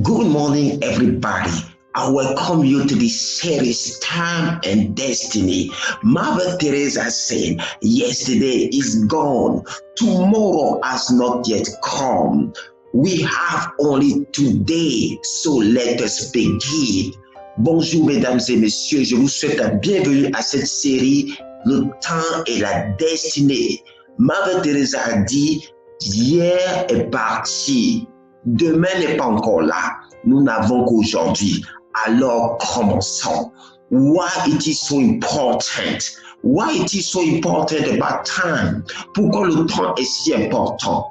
Good morning, everybody. I welcome you to the series Time and Destiny. Mother Teresa said, yesterday is gone, tomorrow has not yet come. We have only today, so let us begin. Bonjour, mesdames et messieurs, je vous souhaite la bienvenue à cette série Le temps et la destinée. Mother Teresa a dit, hier est parti. Demain n'est pas encore là. Nous n'avons qu'aujourd'hui. Alors commençons. Why it is so important? Why it is so important about time? Pourquoi le temps est si important?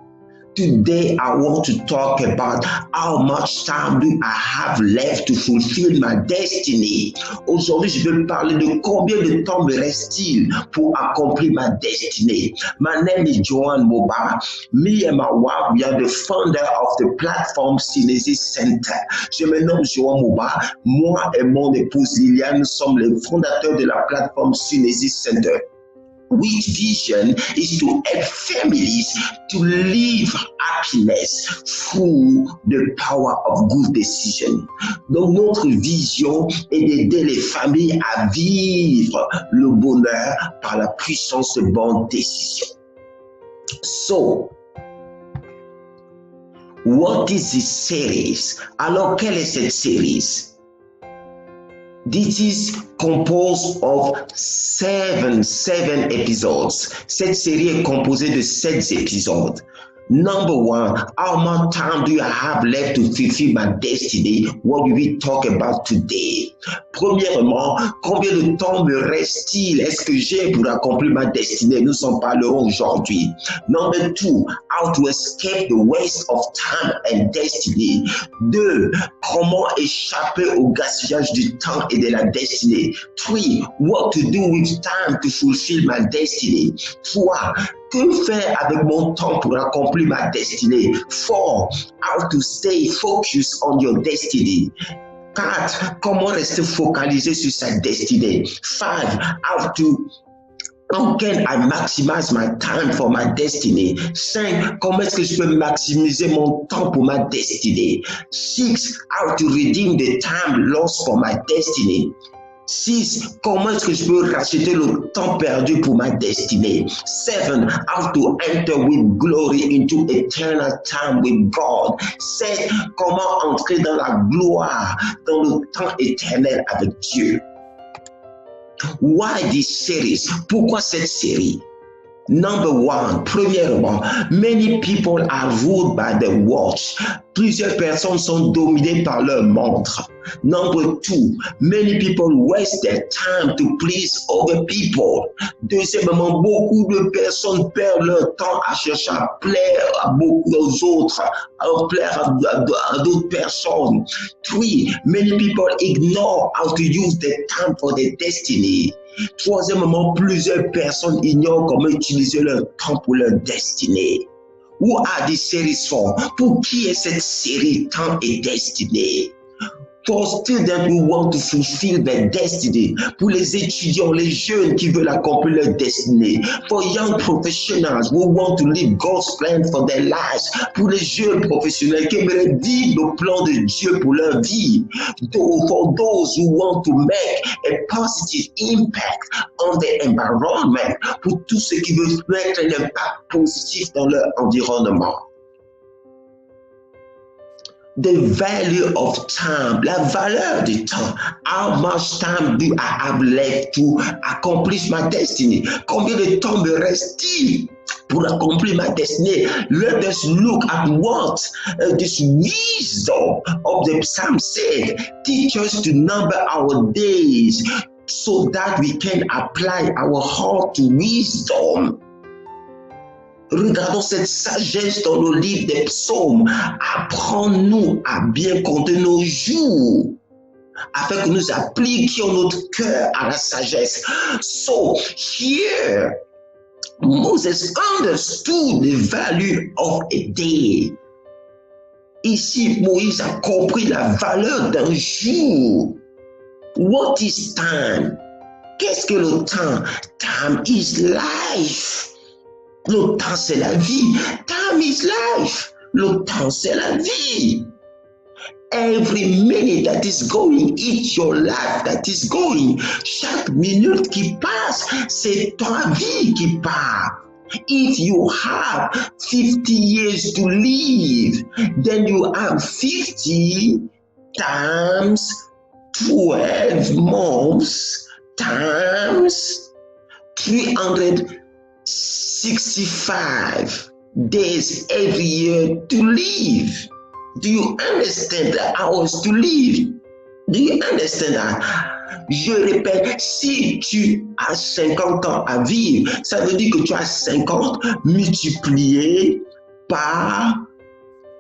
Today, I want to talk about how much time do I have left to fulfill my destiny. Aujourd'hui, je vais parler de combien de temps me reste-t-il pour accomplir ma destinée. My name is Joan Moba. Me and my wife, we are the founder of the platform Synergy Center. Je me nomme Joan Moba. Moi et mon épouse Liliane, nous sommes les fondateurs de la plateforme Synergy Center. Which vision is to help families to live happiness through the power of good decision. Donc notre vision est d'aider les familles à vivre le bonheur par la puissance de bonnes décisions. So, what is this series? Alors quelle est cette série? This is composed of seven episodes. Cette série est composée de 7 épisodes. Number 1, how much time do I have left to fulfill my destiny? What will we talk about today? Premièrement, combien de temps me reste-t-il? Est-ce que j'ai pour accomplir ma destinée? Nous en parlerons aujourd'hui. Number 2, how to escape the waste of time and destiny. 2, comment échapper au gaspillage du temps et de la destinée. 3, what to do with time to fulfill my destiny. 3, que faire avec mon temps pour accomplir ma destinée? 4, how to stay focused on your destiny. 4, comment rester focalisé sur sa destinée. 5, how can I maximize my time for my destiny? 5, comment est-ce que je peux maximiser mon temps pour ma destinée? 6, how to redeem the time lost for my destiny. 6, comment est-ce que je peux racheter le temps perdu pour ma destinée? 7, how to enter with glory into eternal time with God. 7, comment entrer dans la gloire, dans le temps éternel avec Dieu. Why this series? Pourquoi cette série? Number 1, premièrement, many people are ruled by their watch. Plusieurs personnes sont dominées par leur montre. Number 2, many people waste their time to please other people. Deuxièmement, beaucoup de personnes perdent leur temps à chercher à plaire à beaucoup d'autres, à plaire à d'autres personnes. 3, many people ignore how to use their time for their destiny. Troisièmement, plusieurs personnes ignorent comment utiliser leur temps pour leur destinée. Who are these series for? Pour qui est cette série Temps et Destinée? For students who want to fulfill their destiny. Pour les étudiants, les jeunes qui veulent accomplir leur destinée. For young professionals who want to live God's plan for their lives. Pour les jeunes professionnels qui aimeraient vivre le plan de Dieu pour leur vie. For those who want to make a positive impact on the environment. Pour tous ceux qui veulent mettre un impact positif dans leur environnement. The value of time, la valeur du temps. How much time do I have left to accomplish my destiny? Combien de temps me reste-t-il pour accomplir ma destinée? Let us look at what this wisdom of the psalm said. Teach us to number our days so that we can apply our heart to wisdom. Regardons cette sagesse dans le livre des psaumes. Apprends-nous à bien compter nos jours, afin que nous appliquions notre cœur à la sagesse. So here, Moses understood the value of a day. Ici, Moïse a compris la valeur d'un jour. What is time? Qu'est-ce que le temps? Time is life. Le temps, c'est la vie. Time is life. Le temps, c'est la vie. Every minute that is going, it's your life that is going. Chaque minute qui passe, c'est ta vie qui part. If you have 50 years to live, then you have 50 times 12 months times 365 days every year to live. Do you understand the hours to live? Do you understand that? Je répète, si tu as 50 ans à vivre, ça veut dire que tu as 50 multiplié par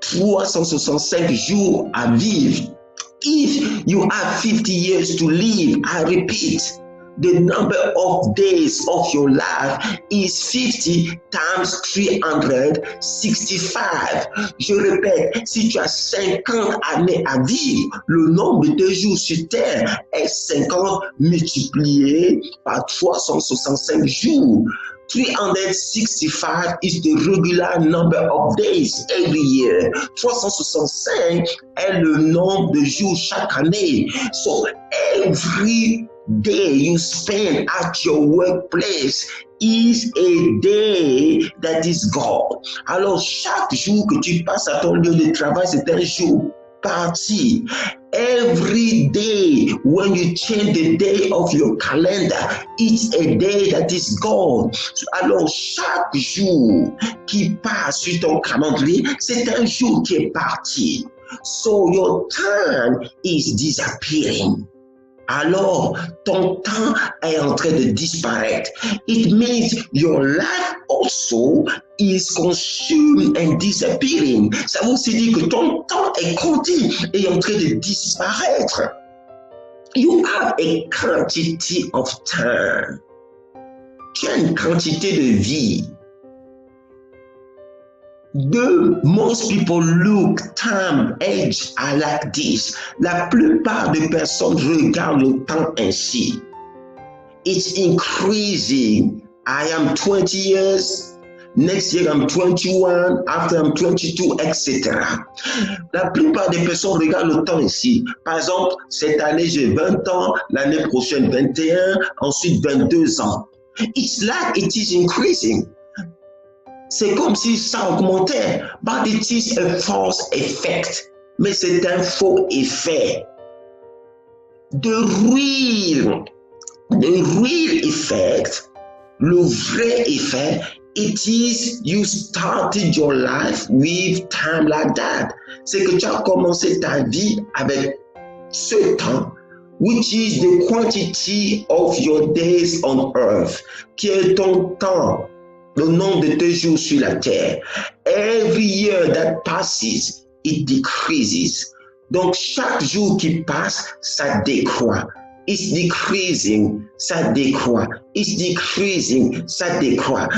365 jours à vivre. If you have 50 years to live, I repeat, the number of days of your life is 50 times 365. Je répète, si tu as 50 années à vivre, le nombre de jours sur terre est 50 multiplié par 365 jours. 365 is the regular number of days every year. 365 est le nombre de jours chaque année. So every day you spend at your workplace is a day that is God. Alors chaque jour que tu passes à ton lieu de travail, c'est un jour parti. Every day when you change the day of your calendar, it's a day that is God. Alors chaque jour qui passe sur ton calendrier, c'est un jour qui est parti. So your time is disappearing. Alors, ton temps est en train de disparaître. It means your life also is consumed and disappearing. Ça veut aussi dire que ton temps est compté et en train de disparaître. You have a quantity of time. Tu as une quantité de vie. Most people look time, age are like this. La plupart des personnes regardent le temps ainsi. It's increasing. I am 20 years. Next year I'm 21. After I'm 22, etc. La plupart des personnes regardent le temps ainsi. Par exemple, cette année j'ai 20 ans, l'année prochaine 21, ensuite 22 ans. It's like it is increasing. C'est comme si ça augmentait, but it is a false effect. Mais c'est un faux effet. The real effect, le vrai effet, it is you started your life with time like that. C'est que tu as commencé ta vie avec ce temps, which is the quantity of your days on earth, qui est ton temps. Le nombre de tes jours sur la terre. Every year that passes, it decreases. Donc, chaque jour qui passe, ça décroît. It's decreasing, ça décroît. It's decreasing, ça décroît.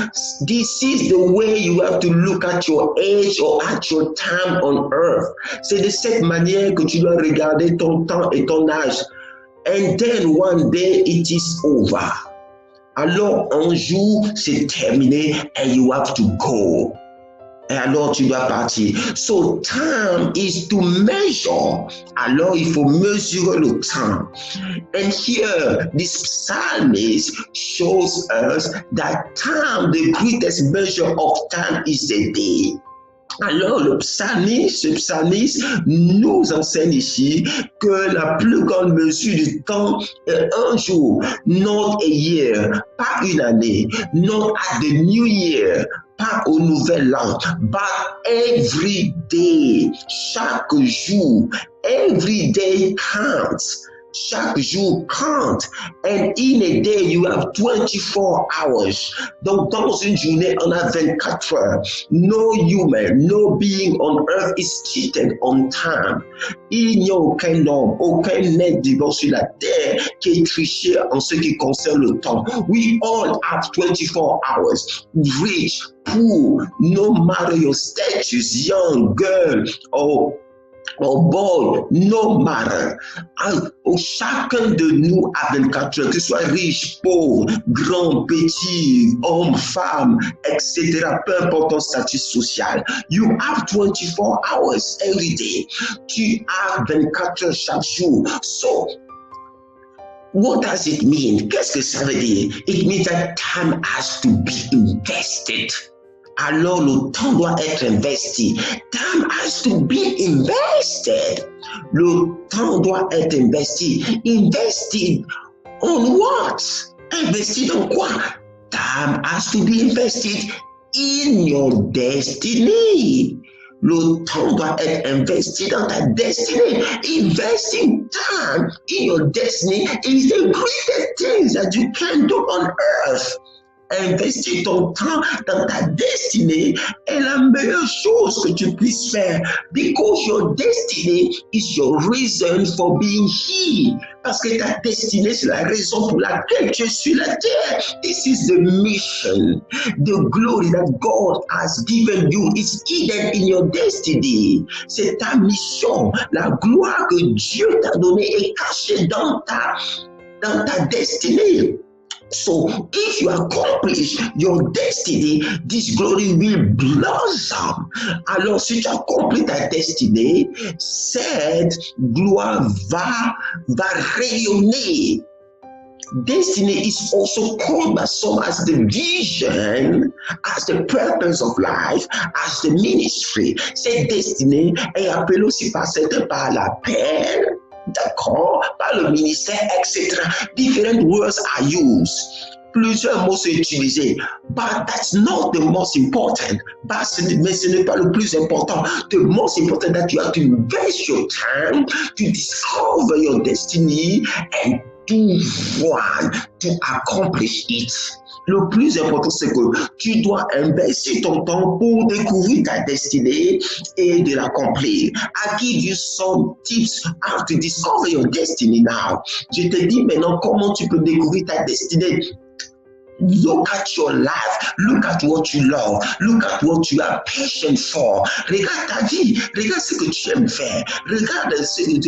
This is the way you have to look at your age or at your time on earth. C'est de cette manière que tu dois regarder ton temps et ton âge. And then one day it is over. Alors, un jour, c'est terminé and you have to go. Et alors, tu dois partir. So, time is to measure. Alors, il faut mesurer le temps. And here, this psalmist shows us that time, the greatest measure of time is a day. Alors, ce psalmiste nous enseigne ici que la plus grande mesure du temps est un jour, not a year, pas une année, not at the new year, pas au nouvel an, but every day, chaque jour, every day counts. Chaque jour compte. And in a day, you have 24 hours. Donc, dans une journée, on a 24 heures. No human, no being on earth is cheated on time. Il n'y a aucun homme, aucun être vivant sur la terre qui est triché en ce qui concerne le temps. We all have 24 hours. Rich, poor, no matter your status, young, girl, or Oh boy, no matter. Chacun de nous a 24 heures, que ce soit riche, pauvre, grand, petit, homme, femme, etc. Peu importe ton statut social. You have 24 hours every day. Tu as 24 heures chaque jour. So, what does it mean? Qu'est-ce que ça veut dire? It means that time has to be invested. Alors le temps doit être investi. Time has to be invested. Le temps doit être investi. Invested on what? Investi dans quoi? Time has to be invested in your destiny. Le temps doit être investi dans ta destinée. Investing time in your destiny is the greatest thing that you can do on earth. Investir ton temps dans ta destinée est la meilleure chose que tu puisses faire. Because your destiny is your reason for being here. Parce que ta destinée, c'est la raison pour laquelle tu es sur la terre. This is the mission. The glory that God has given you is hidden in your destiny. C'est ta mission. La gloire que Dieu t'a donnée est cachée dans ta destinée. So if you accomplish your destiny, this glory will blossom. Alors si tu accomplis ta destinée, cette gloire va rayonner. Destiny is also called by some as the vision, as the purpose of life, as the ministry. Cette destinée est appelée aussi par certains par l'appel, d'accord, par le ministère, etc. Different words are used. Plusieurs mots sont utilisés. But that's not the most important. Mais ce n'est pas le plus important. The most important that you have to invest your time to discover your destiny and do one to accomplish it. Le plus important, c'est que tu dois investir ton temps pour découvrir ta destinée et de l'accomplir. I give you some tips how to discover your destiny now. Je te dis maintenant comment tu peux découvrir ta destinée. Look at your life. Look at what you love. Look at what you are patient for. Regarde ta vie. Regarde ce que tu aimes faire. Regarde ce qui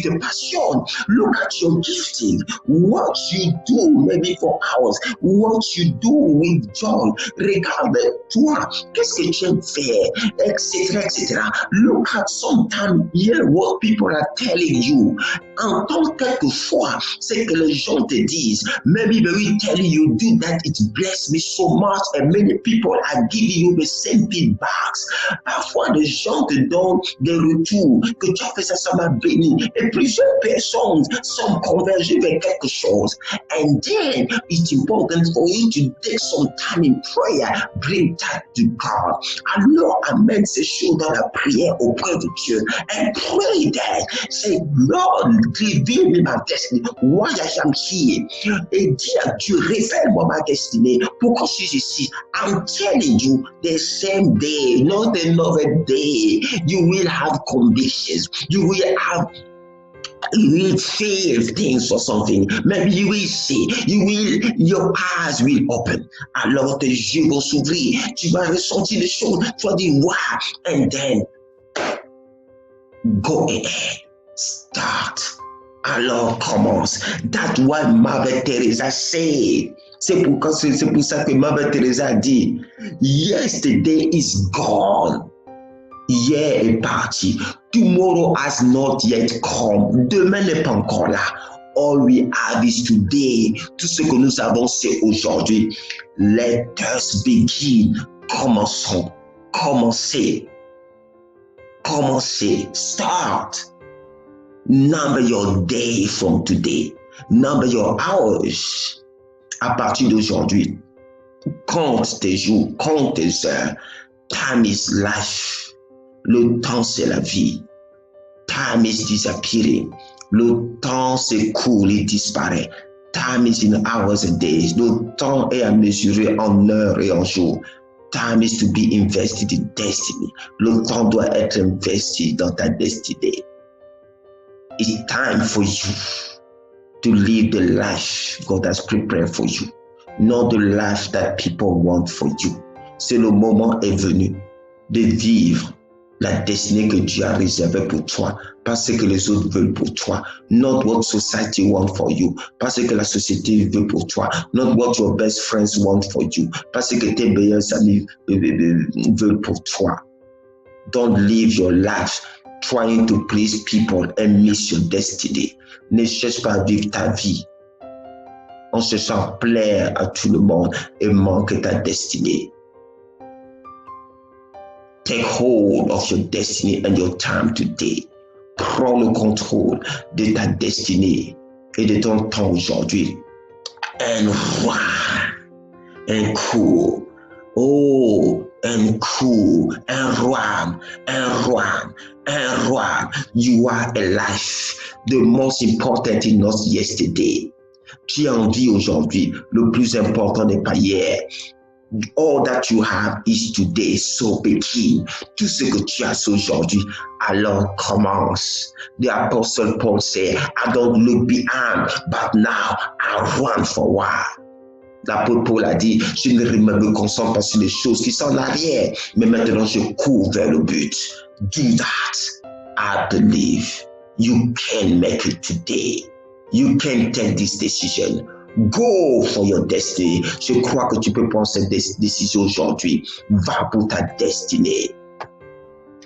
te passionne. Look at your gifting. What you do maybe for hours. What you do with joy. Regarde toi. Qu'est-ce que tu aimes faire, etc., etc. Look at sometimes hear what people are telling you. Entends quelquefois ce que les gens te disent. Maybe they will tell you do that. It blessed me so much, and many people are giving you the same feedbacks. Parfois, les gens te donnent des retours que tu as fait ça m'a béni. Et plusieurs personnes sont convergées vers quelque chose. And then it's important for you to take some time in prayer, bring that to God. Alors, amène ces choses dans la prière auprès de Dieu. And pray that. Say, Lord, reveal me my destiny. Why I am here. Et dis à Dieu, révèle-moi ma destinée. Pourquoi je suis ici? I'm telling you, the same day, not another day, you will have convictions. You will feel things or something. Maybe you will see. Your eyes will open. Alors tes yeux vont s'ouvrir. Tu vas ressentir les choses. Tu vas dire, wow. And then, go ahead. Start. Alors commence. That's what Mother Teresa said. C'est pour ça que Mother Teresa a dit, yesterday is gone. Hier est parti. Tomorrow has not yet come. Demain n'est pas encore là. All we have is today. Tout ce que nous avons, c'est aujourd'hui. Let us begin. Commençons. Commencez. Start. Number your day from today. Number your hours. À partir d'aujourd'hui, compte tes jours, compte tes heures. Time is life. Le temps, c'est la vie. Time is disappearing. Le temps s'écoule, il disparaît. Time is in hours and days. Le temps est à mesurer en heures et en jours. Time is to be invested in destiny. Le temps doit être investi dans ta destinée. It's time for you to live the life God has prepared for you, not the life that people want for you. C'est le moment est venu de vivre la destinée que Dieu a réservée pour toi, pas ce que les autres veulent pour toi, not what society want for you, pas ce que la société veut pour toi, not what your best friends want for you, pas ce que tes meilleurs amis veulent pour toi. Don't live your life trying to please people and miss your destiny. Ne cherche pas à vivre ta vie en cherchant à plaire à tout le monde et manque ta destinée. Take hold of your destiny and your time today. Prends le contrôle de ta destinée et de ton temps aujourd'hui. And run, and cool. Oh, and cool, and run, and run, and run. You are alive. The most important is not yesterday. Tu es en vie aujourd'hui. Le plus important n'est pas hier. All that you have is today, so begin. Tout ce que tu as aujourd'hui, alors commence. The Apostle Paul said, I don't look behind, but now I run forward. L'apôtre Paul a dit, je ne me concentre pas sur les choses qui sont en arrière, mais maintenant je cours vers le but. Do that. I believe you can make it today. You can take this decision. Go for your destiny. Je crois que tu peux prendre cette décision aujourd'hui. Va pour ta destinée.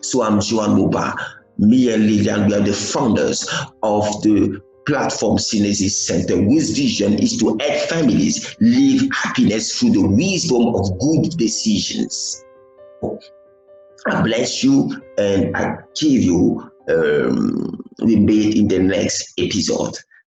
So I'm Joan Moba. Me and Lillian, we are the founders of the platform Synergy Center, whose vision is to help families live happiness through the wisdom of good decisions. I bless you and I give you the bait in the next episode.